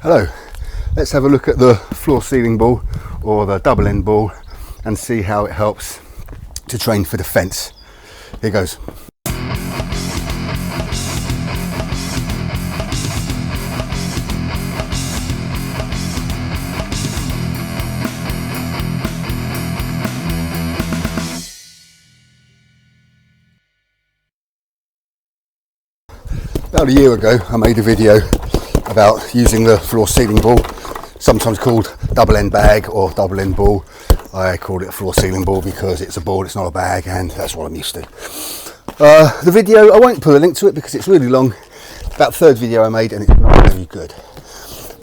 Hello, let's have a look at the floor ceiling ball or the double end ball and see how it helps to train for defence. Here goes. About a year ago I made a video about using the floor ceiling ball, sometimes called double end bag or double end ball. I call it a floor ceiling ball because it's a ball, it's not a bag, and that's what I'm used to. The video, I won't put a link to it because it's really long. About the third video I made and it's not very good.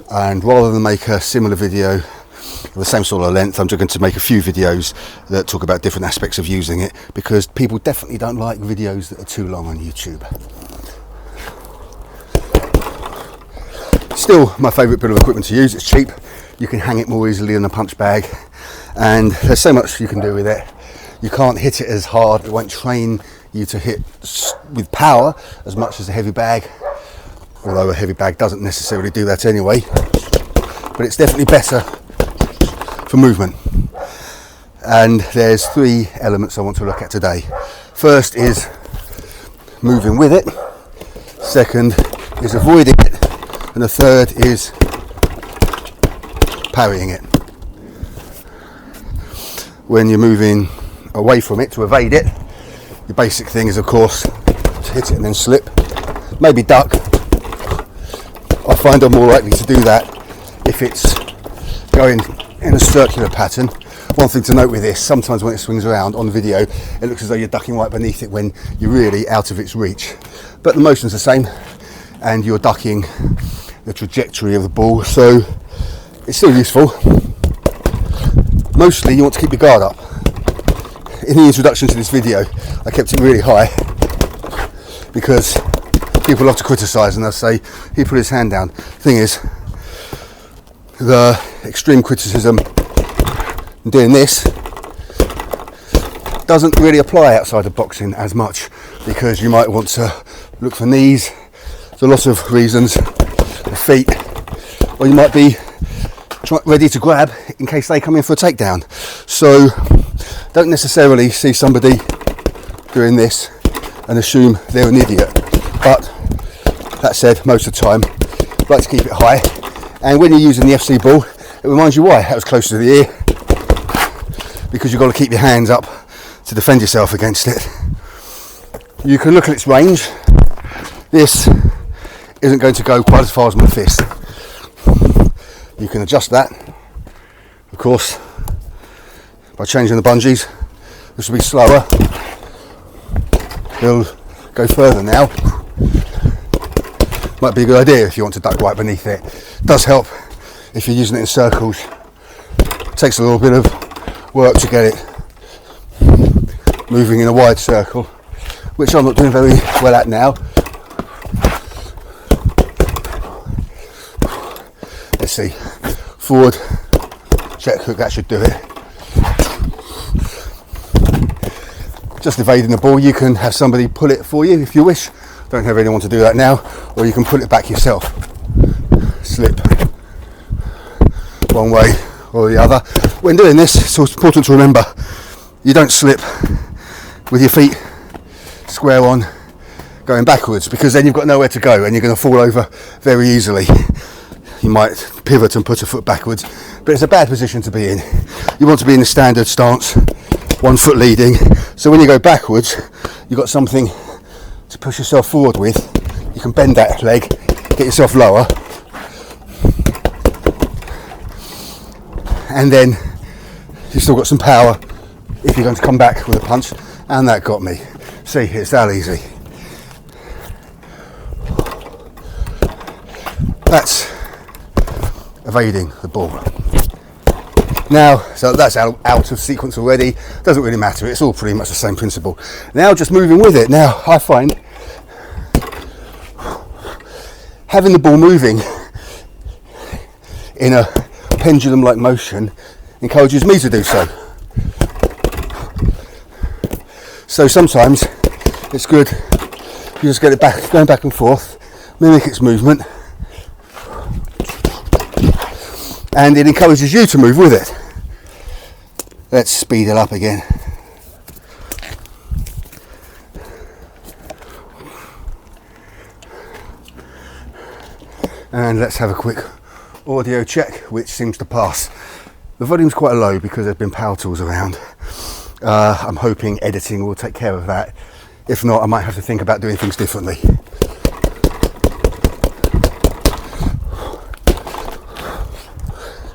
And rather than make a similar video of the same sort of length, I'm just going to make a few videos that talk about different aspects of using it, because people definitely don't like videos that are too long on YouTube. Still my favourite bit of equipment to use. It's cheap, you can hang it more easily than a punch bag, and there's so much you can do with it. You can't hit it as hard, it won't train you to hit with power as much as a heavy bag, although a heavy bag doesn't necessarily do that anyway, but it's definitely better for movement. And there's three elements I want to look at today. First is moving with it, second is avoiding it, and the third is parrying it. When you're moving away from it to evade it, the basic thing is of course to hit it and then slip, maybe duck. I find I'm more likely to do that if it's going in a circular pattern. One thing to note with this, sometimes when it swings around on video it looks as though you're ducking right beneath it when you're really out of its reach, but the motion's the same and you're ducking the trajectory of the ball, so it's still useful. Mostly you want to keep your guard up. In the introduction to this video I kept it really high because people love to criticise and they'll say he put his hand down. Thing is, the extreme criticism in doing this doesn't really apply outside of boxing as much, because you might want to look for knees, there's a lot of reasons, the feet, or you might be ready to grab in case they come in for a takedown. So don't necessarily see somebody doing this and assume they're an idiot, but that said, most of the time I like to keep it high, and when you're using the FC ball it reminds you why that was close to the ear, because you've got to keep your hands up to defend yourself against it. You can look at its range. This isn't going to go quite as far as my fist. You can adjust that, of course, by changing the bungees. This will be slower. It'll go further now. Might be a good idea if you want to duck right beneath it. It does help if you're using it in circles. It takes a little bit of work to get it moving in a wide circle, which I'm not doing very well at now. Let's see, forward, check hook, that should do it. Just evading the ball, you can have somebody pull it for you if you wish. Don't have anyone to do that now, or you can pull it back yourself. Slip one way or the other. When doing this, it's important to remember you don't slip with your feet square on going backwards, because then you've got nowhere to go and you're going to fall over very easily. You might pivot and put a foot backwards, but it's a bad position to be in. You want to be in the standard stance, one foot leading, so when you go backwards you've got something to push yourself forward with. You can bend that leg, get yourself lower, and then you've still got some power if you're going to come back with a punch, and that got me. See, it's that easy. That's evading the ball. Now, so that's out of sequence already, doesn't really matter, it's all pretty much the same principle. Now just moving with it. Now I find having the ball moving in a pendulum like motion encourages me to do so. So sometimes it's good you just get it back, going back and forth, mimic its movement, and it encourages you to move with it. Let's speed it up again. And let's have a quick audio check, which seems to pass. The volume's quite low because there's been power tools around. I'm hoping editing will take care of that. If not, I might have to think about doing things differently.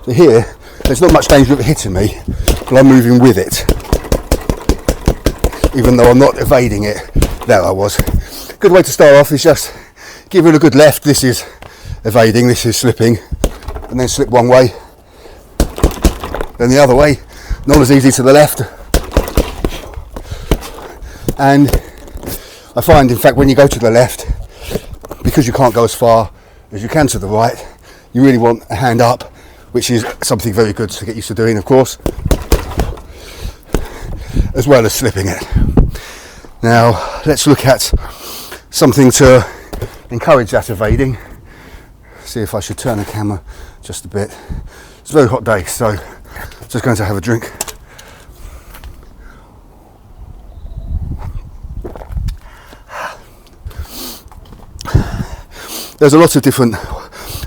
So here, there's not much danger of it hitting me, but I'm moving with it. Even though I'm not evading it. There I was. Good way to start off is just give it a good left. This is evading, this is slipping, and then slip one way, then the other way. Not as easy to the left. And I find, in fact, when you go to the left, because you can't go as far as you can to the right, you really want a hand up, which is something very good to get used to doing, of course, as well as slipping it. Now let's look at something to encourage that evading. See if I should turn the camera just a bit. It's a very hot day, so I'm just going to have a drink. There's a lot of different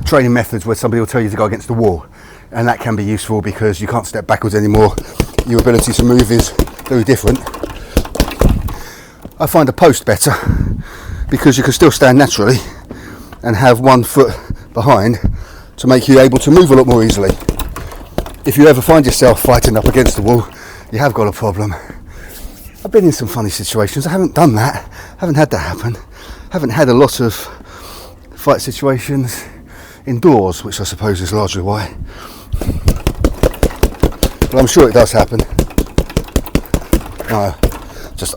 training methods where somebody will tell you to go against the wall, and that can be useful because you can't step backwards anymore. Your ability to move is very different. I find a post better because you can still stand naturally and have one foot behind to make you able to move a lot more easily. If you ever find yourself fighting up against the wall, you have got a problem. I've been in some funny situations. I haven't done that. Haven't had that happen. Haven't had a lot of fight situations indoors, which I suppose is largely why. But I'm sure it does happen. I'm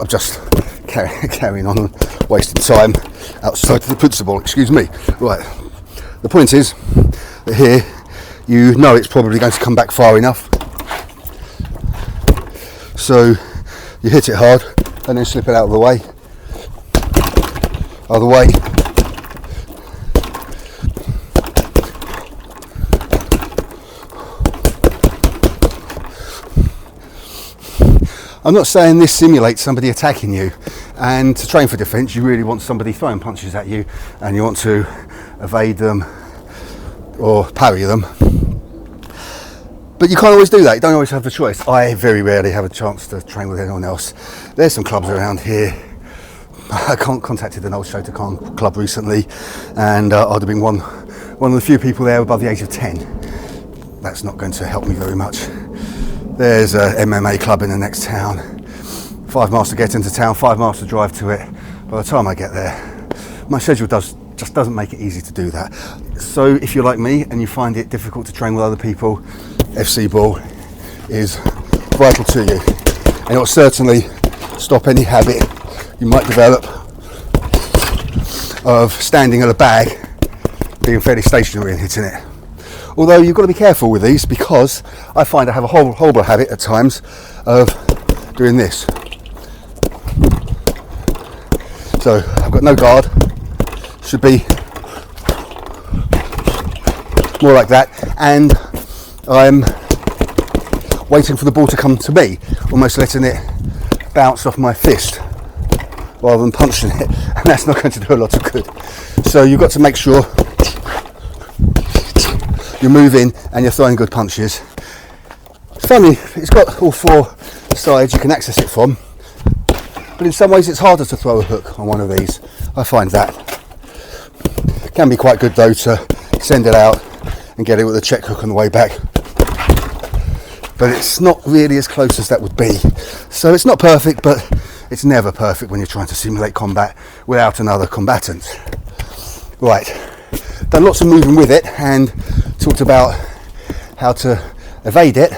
just carrying on and wasting time outside the principle, excuse me. Right, the point is that here you know it's probably going to come back far enough, so you hit it hard and then slip it out of the way. Other way. I'm not saying this simulates somebody attacking you, and to train for defence you really want somebody throwing punches at you and you want to evade them or parry them, but you can't always do that. You don't always have the choice. I very rarely have a chance to train with anyone else. There's some clubs around here. I contacted an old Shotokan club recently, and I'd have been one of the few people there above the age of 10. That's not going to help me very much. There's a MMA club in the next town. 5 miles to get into town, 5 miles to drive to it. By the time I get there, my schedule just doesn't make it easy to do that. So if you're like me and you find it difficult to train with other people, FC ball is vital to you, and it will certainly stop any habit you might develop of standing at a bag, being fairly stationary and hitting it. Although you've got to be careful with these, because I find I have a horrible habit at times of doing this. So I've got no guard, should be more like that, and I'm waiting for the ball to come to me, almost letting it bounce off my fist rather than punching it, and that's not going to do a lot of good. So you've got to make sure you're moving and you're throwing good punches. It's funny, it's got all 4 sides you can access it from, but in some ways it's harder to throw a hook on one of these. I find that. It can be quite good though to send it out and get it with a check hook on the way back, but it's not really as close as that would be. So it's not perfect, but it's never perfect when you're trying to simulate combat without another combatant. Right, done lots of moving with it and talked about how to evade it.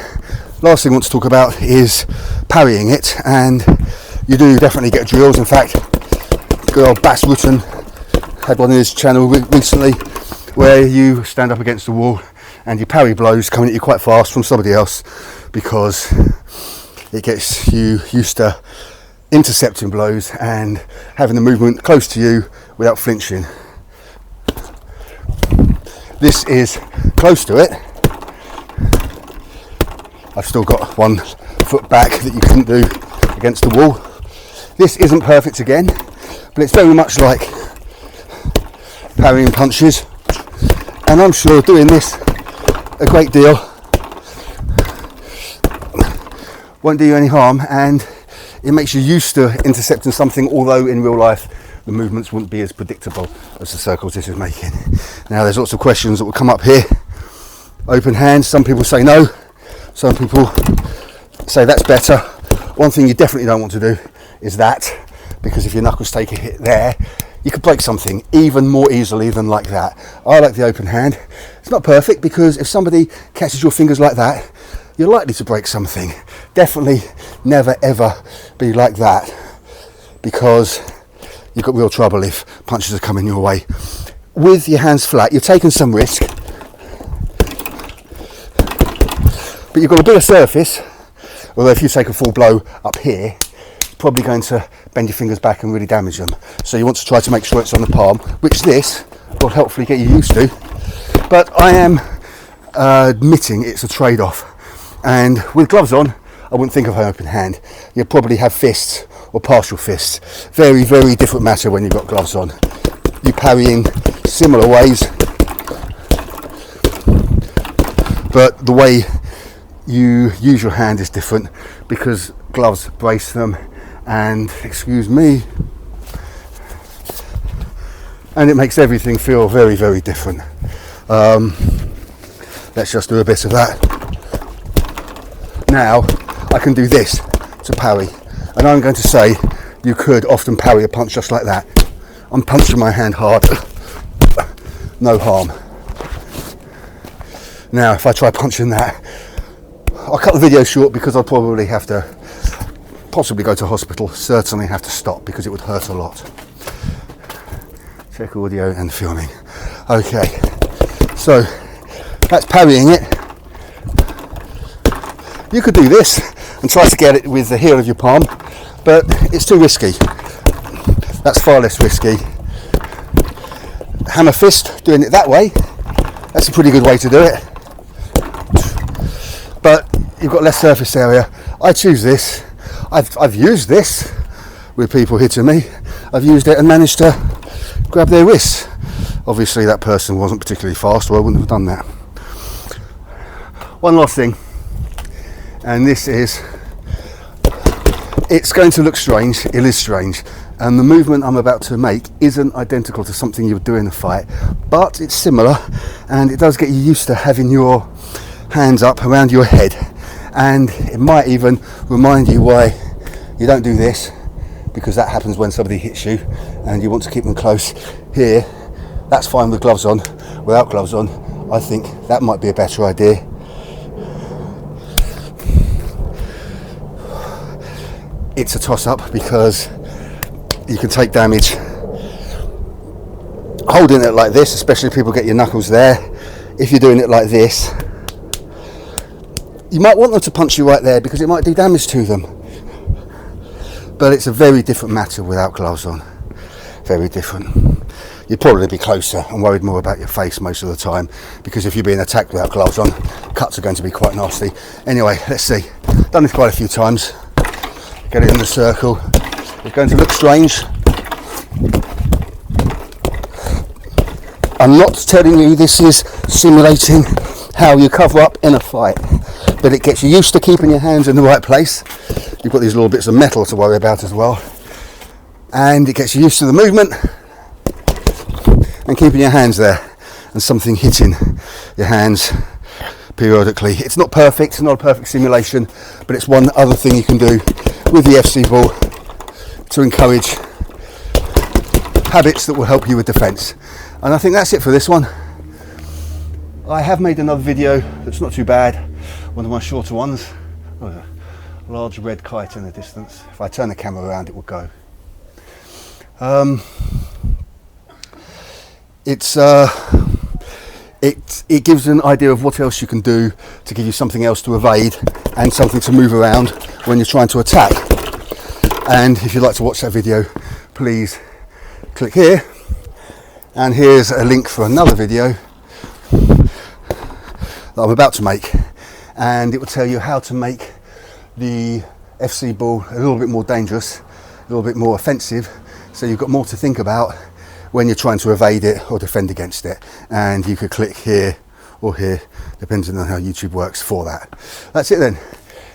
Last thing I want to talk about is parrying it, and you do definitely get drills. In fact, good old Bass Rutten had one on his channel recently where you stand up against the wall and you parry blows coming at you quite fast from somebody else, because it gets you used to intercepting blows and having the movement close to you without flinching. This is close to it, I've still got one foot back that you couldn't do against the wall. This isn't perfect again, but it's very much like parrying punches, and I'm sure doing this a great deal won't do you any harm, and it makes you used to intercepting something, although in real life the movements wouldn't be as predictable as the circles this is making. Now there's lots of questions that will come up here. Open hand, some people say no, some people say that's better. One thing you definitely don't want to do is that, because if your knuckles take a hit there, you could break something even more easily than like that. I like the open hand. It's not perfect, because if somebody catches your fingers like that, you're likely to break something. Definitely never ever be like that, because you've got real trouble if punches are coming your way. With your hands flat, you're taking some risk, but you've got a bigger surface, although if you take a full blow up here, it's probably going to bend your fingers back and really damage them. So you want to try to make sure it's on the palm, which this will helpfully get you used to. But I am admitting it's a trade-off. And with gloves on, I wouldn't think of an open hand. You'll probably have fists or partial fists. Very, very different matter when you've got gloves on. You parry in similar ways, but the way you use your hand is different, because gloves brace them, and excuse me, and it makes everything feel very, very different. Let's just do a bit of that. Now I can do this to parry, and I'm going to say you could often parry a punch just like that. I'm punching my hand hard, no harm. Now if I try punching that, I'll cut the video short, because I'll probably have to possibly go to hospital, certainly have to stop, because it would hurt a lot. Check audio and filming. Okay, so that's parrying it. You could do this and try to get it with the heel of your palm, but it's too risky. That's far less risky. Hammer fist, doing it that way, that's a pretty good way to do it, but you've got less surface area. I choose this. I've used this with people hitting me. I've used it and managed to grab their wrists. Obviously that person wasn't particularly fast, or I wouldn't have done that. One last thing, and this is, it's going to look strange, it is strange, and the movement I'm about to make isn't identical to something you would do in a fight, but it's similar, and it does get you used to having your hands up around your head, and it might even remind you why you don't do this, because that happens when somebody hits you and you want to keep them close. Here, that's fine with gloves on. Without gloves on, I think that might be a better idea. It's a toss-up, because you can take damage holding it like this, especially if people get your knuckles there. If you're doing it like this, you might want them to punch you right there, because it might do damage to them. But it's a very different matter without gloves on. Very different. You'd probably be closer and worried more about your face most of the time, because if you're being attacked without gloves on, cuts are going to be quite nasty. Anyway, let's see. Done this quite a few times. Get it in the circle. It's going to look strange. I'm not telling you this is simulating how you cover up in a fight, but it gets you used to keeping your hands in the right place. You've got these little bits of metal to worry about as well, and it gets you used to the movement and keeping your hands there, and something hitting your hands periodically. It's not perfect, it's not a perfect simulation, but it's one other thing you can do with the FC ball to encourage habits that will help you with defence. And I think that's it for this one. I have made another video that's not too bad, one of my shorter ones. Oh, a large red kite in the distance. If I turn the camera around, it will go. It gives an idea of what else you can do to give you something else to evade and something to move around when you're trying to attack. And if you'd like to watch that video, please click here, and here's a link for another video that I'm about to make, and it will tell you how to make the FC ball a little bit more dangerous, a little bit more offensive, so you've got more to think about when you're trying to evade it or defend against it. And you could click here or here, depending on how YouTube works for that. That's it then.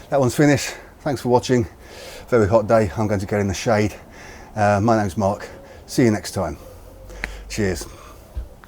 That one's finished. Thanks for watching. Very hot day. I'm going to get in the shade. My name's Mark. See you next time. Cheers.